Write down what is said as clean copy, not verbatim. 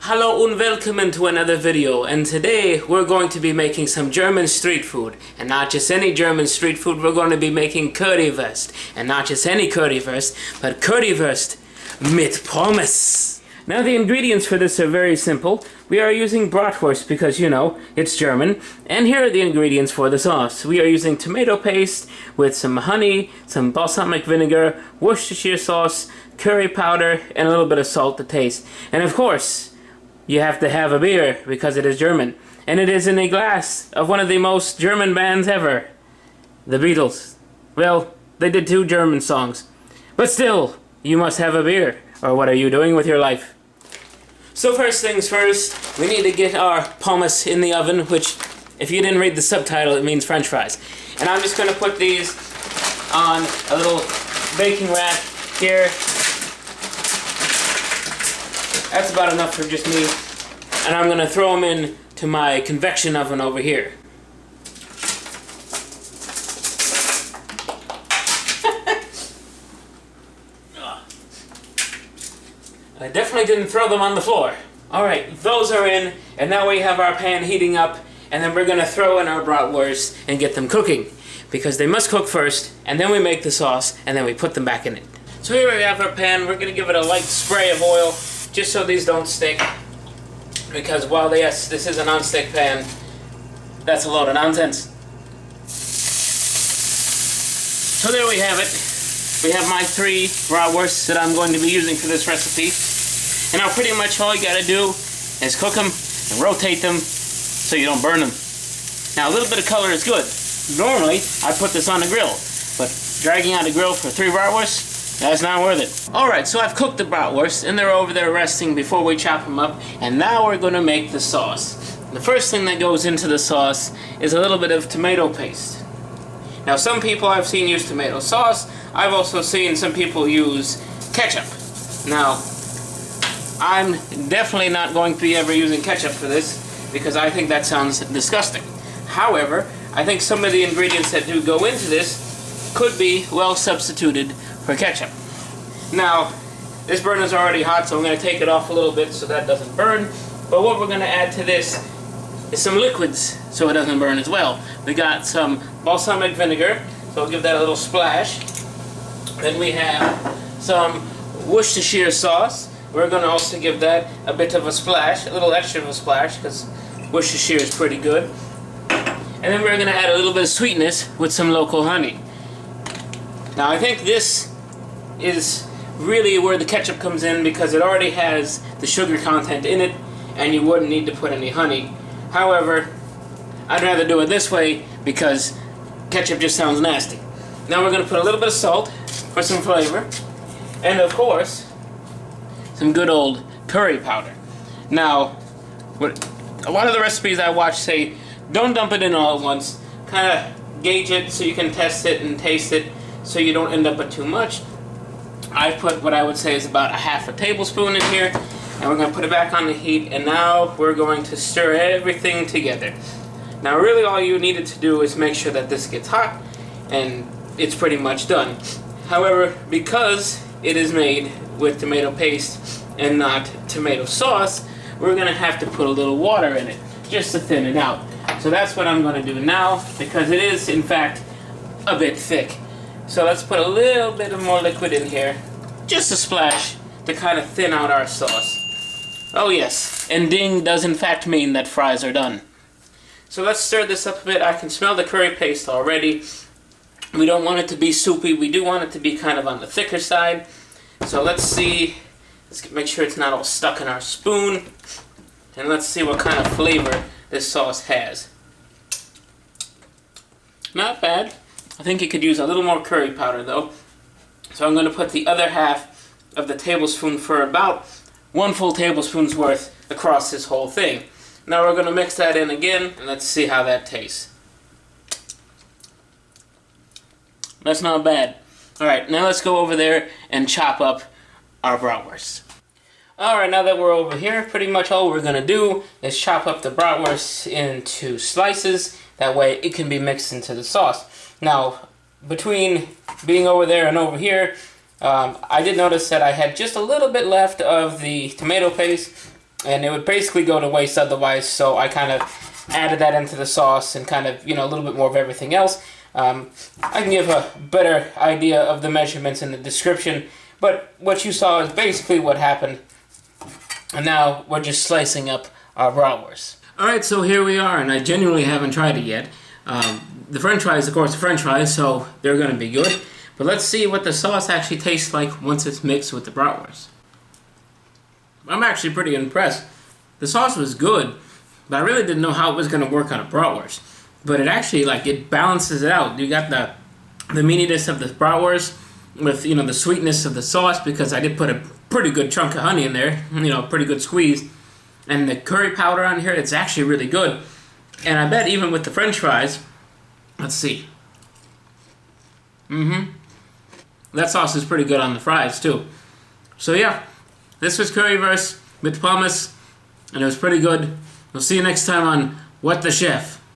Hello and welcome to another video, and today we're going to be making some German street food. And not just any German street food, we're going to be making Currywurst. And not just any Currywurst, but Currywurst mit Pommes. Now the ingredients for this are very simple. We are using bratwurst because, you know, it's German. And here are the ingredients for the sauce. We are using tomato paste with some honey, some balsamic vinegar, Worcestershire sauce, curry powder, and a little bit of salt to taste. And of course, you have to have a beer because it is German. And it is in a glass of one of the most German bands ever, the Beatles. Well, they did 2 German songs. But still, you must have a beer, or what are you doing with your life? So first things first, we need to get our pommes in the oven, which, if you didn't read the subtitle, it means French fries. And I'm just going to put these on a little baking rack here. That's about enough for just me. And I'm going to throw them in to my convection oven over here. I definitely didn't throw them on the floor. Alright, those are in, and now we have our pan heating up, and then we're going to throw in our bratwurst and get them cooking. Because they must cook first, and then we make the sauce, and then we put them back in it. So here we have our pan. We're going to give it a light spray of oil, just so these don't stick. Because while yes, this is a non-stick pan, that's a load of nonsense. So there we have it. We have my 3 bratwursts that I'm going to be using for this recipe. And now pretty much all you gotta do is cook them and rotate them so you don't burn them. Now a little bit of color is good. Normally, I put this on the grill, but dragging out a grill for 3 bratwursts, that's not worth it. Alright, so I've cooked the bratwurst, and they're over there resting before we chop them up, and now we're going to make the sauce. The first thing that goes into the sauce is a little bit of tomato paste. Now some people I've seen use tomato sauce. I've also seen some people use ketchup. Now, I'm definitely not going to be ever using ketchup for this, because I think that sounds disgusting. However, I think some of the ingredients that do go into this could be well substituted for ketchup. Now, this burner's already hot, so I'm going to take it off a little bit so that doesn't burn. But what we're going to add to this is some liquids so it doesn't burn as well. We got some balsamic vinegar, so I'll give that a little splash. Then we have some Worcestershire sauce. We're going to also give that a bit of a splash, a little extra of a splash, because Worcestershire is pretty good. And then we're going to add a little bit of sweetness with some local honey. Now I think this is really where the ketchup comes in, because it already has the sugar content in it and you wouldn't need to put any honey. However, I'd rather do it this way because ketchup just sounds nasty. Now we're going to put a little bit of salt for some flavor, and of course some good old curry powder. Now a lot of the recipes I watch say don't dump it in all at once, kind of gauge it so you can test it and taste it so you don't end up with too much. I put what I would say is about a half a tablespoon in here, and we're going to put it back on the heat, and now we're going to stir everything together. Now really all you needed to do is make sure that this gets hot, and it's pretty much done. However, because it is made with tomato paste and not tomato sauce, we're going to have to put a little water in it just to thin it out. So that's what I'm going to do now, because it is in fact a bit thick. So let's put a little bit of more liquid in here, just a splash, to kind of thin out our sauce. Oh yes, and ding does in fact mean that fries are done. So let's stir this up a bit. I can smell the curry paste already. We don't want it to be soupy, we do want it to be kind of on the thicker side. So let's see, let's make sure it's not all stuck in our spoon, and let's see what kind of flavor this sauce has. Not bad. I think you could use a little more curry powder though. So I'm going to put the other half of the tablespoon, for about 1 full tablespoon's worth, across this whole thing. Now we're going to mix that in again, and let's see how that tastes. That's not bad. Alright, now let's go over there and chop up our bratwurst. Alright, now that we're over here, pretty much all we're going to do is chop up the bratwurst into slices. That way it can be mixed into the sauce. Now, between being over there and over here, I did notice that I had just a little bit left of the tomato paste, and it would basically go to waste otherwise, so I kind of added that into the sauce and kind of, you know, a little bit more of everything else. I can give a better idea of the measurements in the description, but what you saw is basically what happened. And now we're just slicing up our bratwurst. Alright, so here we are, and I genuinely haven't tried it yet. The french fries, of course, are french fries, so they're going to be good. But let's see what the sauce actually tastes like once it's mixed with the bratwurst. I'm actually pretty impressed. The sauce was good, but I really didn't know how it was going to work on a bratwurst. But it actually, like, it balances it out. You got the meatiness of the bratwurst with, you know, the sweetness of the sauce, because I did put a pretty good chunk of honey in there, you know, pretty good squeeze. And the curry powder on here, it's actually really good. And I bet even with the french fries, let's see. That sauce is pretty good on the fries too. So yeah, this was Currywurst with hummus, and it was pretty good. We'll see you next time on What the Chef.